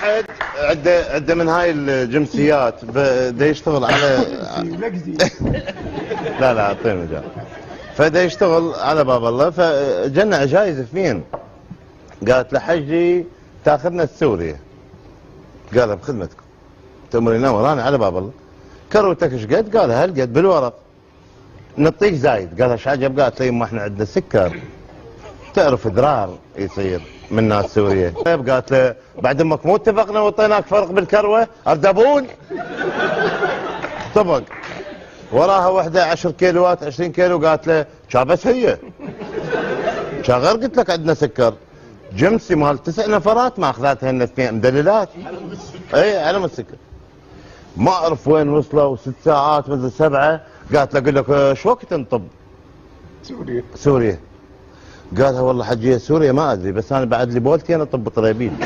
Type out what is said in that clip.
واحد عنده من هاي الجنسيات بده يشتغل على لا اعطيني مجال. فده يشتغل على باب الله، فجنا جايزه فين؟ قالت له حجي تاخذنا لسوريا. قالها بخدمتكم تأمرنا وراني على باب الله. كروتك ايش قد؟ قالها هالقد بالورق. نعطيك زايد. قالها ايش عجب؟ قالت له يما احنا عندنا سكر تعرف اضرار يصير من ناس سوريا. طيب قالت له بعد امك مو اتفقنا وعطيناك فرق بالكروه؟ اردبون طبق وراها وحده 10 كيلوات 20 كيلو. قالت له شا بس هي شا غير قلت لك عندنا سكر. جمسي مال 9 نفرات ما اخذتها هن اثنين مدللات. اي علم السكر. ما اعرف وين وصلوا 6 ساعات مثل 7. قالت له اقول لك شو وقت نطب؟ سوريا. قالها والله حجيه سوريا ما ادري بس انا بعد لي بولتي انا طب طريبين.